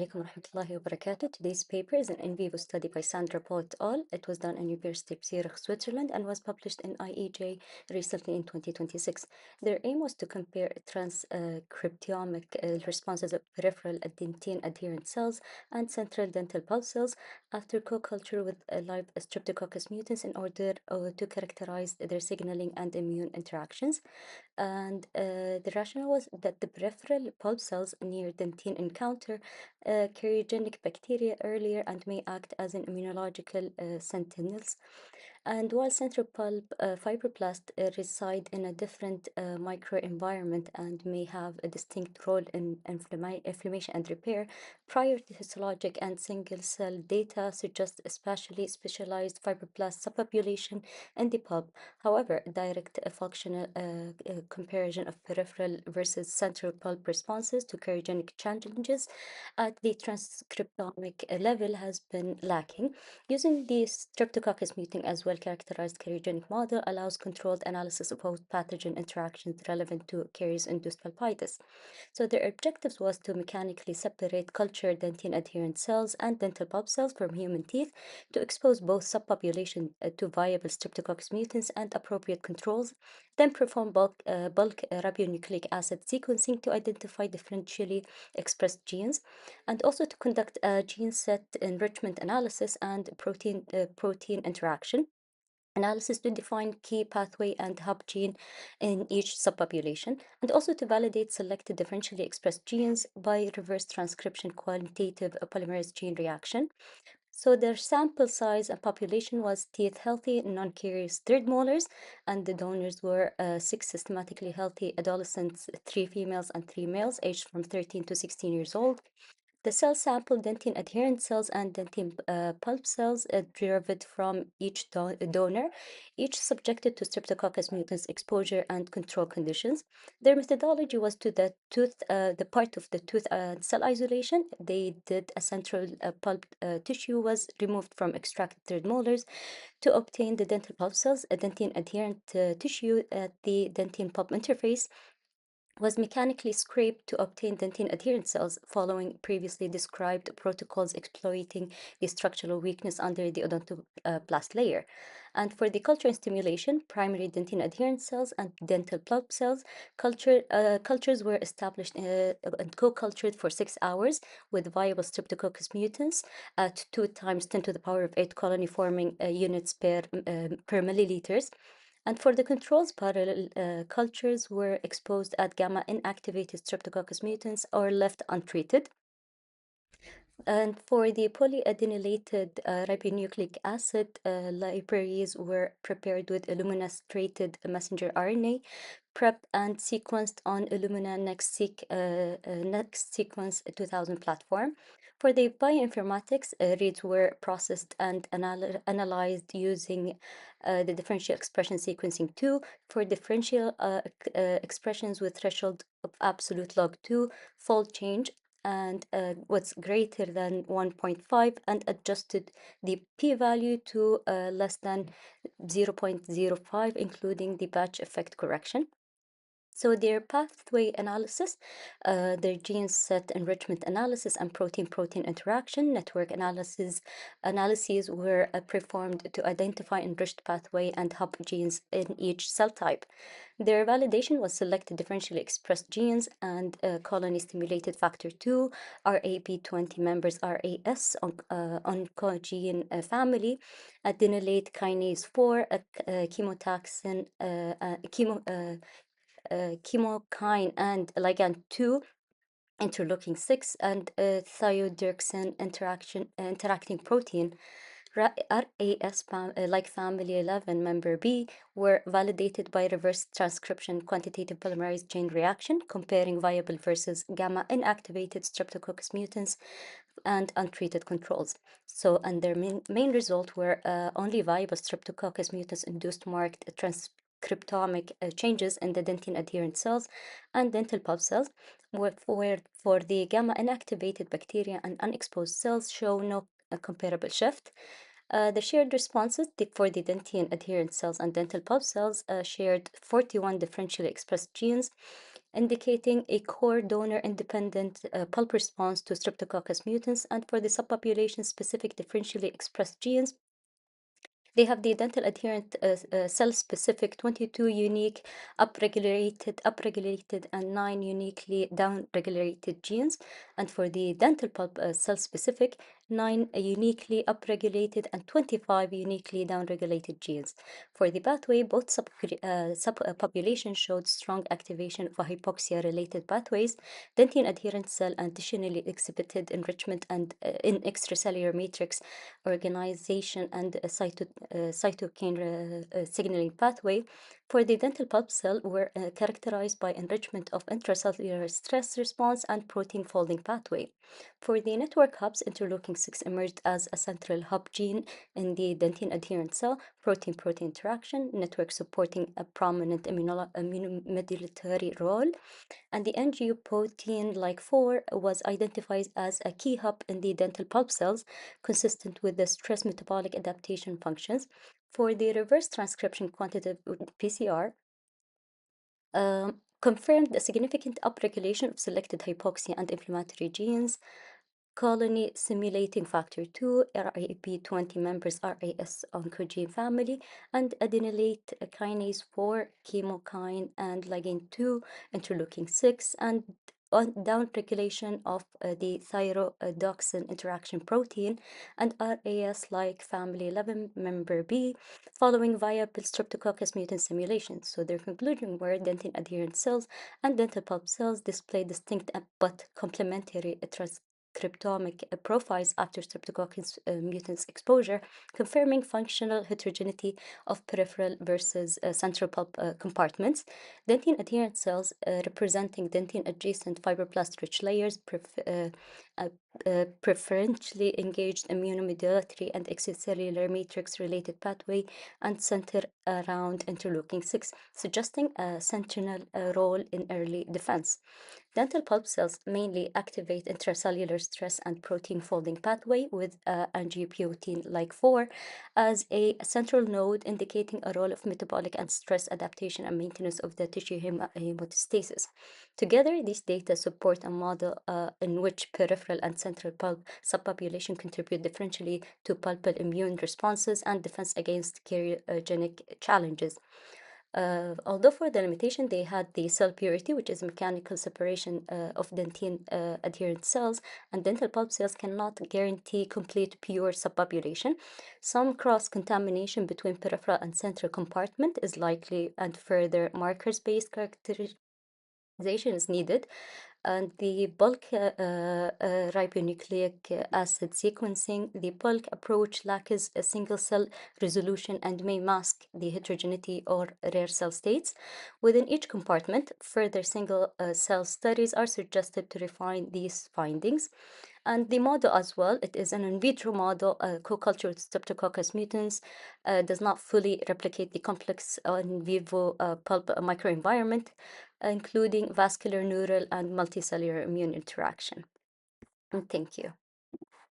Alaikum warahmatullahi wabarakatuh. Today's paper is an in vivo study by Sandra Pohl et al. It was done at University of Zurich, Switzerland, and was published in IEJ recently in 2026. Their aim was to compare transcriptomic responses of peripheral adenine adherent cells and central dental pulse cells after co-culture with live Streptococcus mutants in order to characterize their signaling and immune interactions. And the rationale was that the peripheral pulp cells near dentine encounter carcinogenic bacteria earlier and may act as an immunological sentinels. And while central pulp fibroblasts reside in a different microenvironment and may have a distinct role in inflammation and repair, prior to histologic and single cell data suggest especially specialized fibroblast subpopulation in the pulp. However, direct functional comparison of peripheral versus central pulp responses to carcinogenic challenges at the transcriptomic level has been lacking. Using the Streptococcus mutant as well characterized carcinogenic model allows controlled analysis of host pathogen interactions relevant to caries-induced pulpitis. So their objectives was to mechanically separate cultured dentine adherent cells and dental pulp cells from human teeth to expose both subpopulations to viable Streptococcus mutants and appropriate controls, then perform bulk ribonucleic acid sequencing to identify differentially expressed genes, and also to conduct a gene set enrichment analysis and protein interaction analysis to define key pathway and hub gene in each subpopulation, and also to validate selected differentially expressed genes by reverse transcription quantitative polymerase gene reaction. So their sample size and population was teeth healthy, non-curious third molars, and the donors were six systematically healthy adolescents, three females and three males, aged from 13 to 16 years old. The cell sample dentine adherent cells and dentine pulp cells derived from each donor, each subjected to Streptococcus mutans exposure and control conditions. Their methodology was to the part of the tooth cell isolation. They did a central pulp tissue was removed from extracted third molars to obtain the dental pulp cells. A dentine adherent tissue at the dentine pulp interface was mechanically scraped to obtain dentine adherent cells following previously described protocols exploiting the structural weakness under the odontoblast layer. And for the culture and stimulation, primary dentine adherent cells and dental pulp cells, cultures were established and co-cultured for 6 hours with viable Streptococcus mutants at 2 times 10 to the power of 8 colony forming units per milliliters. And for the controls, parallel cultures were exposed at gamma inactivated Streptococcus mutants or left untreated. And for the polyadenylated ribonucleic acid, libraries were prepared with Illumina-treated messenger RNA, prepped and sequenced on Illumina Next Sequence 2000 platform. For the bioinformatics, reads were processed and analyzed using the differential expression sequencing 2 for differential expressions with threshold of absolute log 2, fold change, and what's greater than 1.5 and adjusted the p-value to less than 0.05, including the batch effect correction. So their pathway analysis, their gene set enrichment analysis, and protein-protein interaction network analyses were performed to identify enriched pathway and hub genes in each cell type. Their validation was selected differentially expressed genes and colony-stimulated factor 2, RAP20 members RAS, oncogene family, adenylate kinase 4, chemotaxin, chemokine and ligand 2 interleukin 6 and thiodirksin interacting protein like family 11 member B were validated by reverse transcription quantitative polymerase chain reaction comparing viable versus gamma inactivated streptococcus mutants and untreated controls. So, and their main result were only viable streptococcus mutants induced marked transcriptomic changes in the dentine adherent cells and dental pulp cells, where for the gamma inactivated bacteria and unexposed cells show no comparable shift. The shared responses for the dentine adherent cells and dental pulp cells shared 41 differentially expressed genes, indicating a core donor-independent pulp response to Streptococcus mutans, and for the subpopulation-specific differentially expressed genes, they have the dental adherent cell-specific 22 unique upregulated, and 9 uniquely downregulated genes. And for the dental pulp cell-specific, 9 uniquely upregulated and 25 uniquely downregulated genes. For the pathway, both subpopulations showed strong activation of hypoxia-related pathways. Dentine adherent cell additionally exhibited enrichment and in extracellular matrix organization and cytokine signaling pathway. For the dental pulp cell were characterized by enrichment of intracellular stress response and protein folding pathway. For the network hubs, interleukin 6 emerged as a central hub gene in the dentine adherent cell, protein-protein interaction, network supporting a prominent immunomodulatory role, and the angiopoietin like 4 was identified as a key hub in the dental pulp cells, consistent with the stress metabolic adaptation functions. For the reverse transcription quantitative PCR, confirmed a significant upregulation of selected hypoxia and inflammatory genes, colony simulating factor 2, RAP20 members RAS oncogene family, and adenylate kinase 4, chemokine, and ligand 2, interleukin 6, and on downregulation of the thyrodoxine interaction protein and RAS like family 11 member B following viable Streptococcus mutant simulation. So their conclusion were dentin adherent cells and dental pulp cells display distinct but complementary cryptomic profiles after Streptococcus mutants exposure, confirming functional heterogeneity of peripheral versus central pulp compartments. Dentine adherent cells representing dentine adjacent fibroblast rich layers uh, preferentially engaged immunomodulatory and extracellular matrix related pathway and center around interleukin 6, suggesting a sentinel role in early defense. Dental pulp cells mainly activate intracellular stress and protein folding pathway with angiopoietin like 4 as a central node, indicating a role of metabolic and stress adaptation and maintenance of the tissue hemostasis. Together, these data support a model in which peripheral and central pulp subpopulation contribute differentially to pulpal immune responses and defense against cardiogenic challenges. Although for the limitation, they had the cell purity, which is mechanical separation of dentine adherent cells, and dental pulp cells cannot guarantee complete pure subpopulation. Some cross contamination between peripheral and central compartment is likely, and further markers based characterization is needed, and the bulk ribonucleic acid sequencing, the bulk approach lacks a single cell resolution and may mask the heterogeneity or rare cell states within each compartment. Further single cell studies are suggested to refine these findings. And the model as well, it is an in vitro model, co-culture with Streptococcus mutans, does not fully replicate the complex in vivo pulp microenvironment, including vascular, neural, and multicellular immune interaction. And thank you.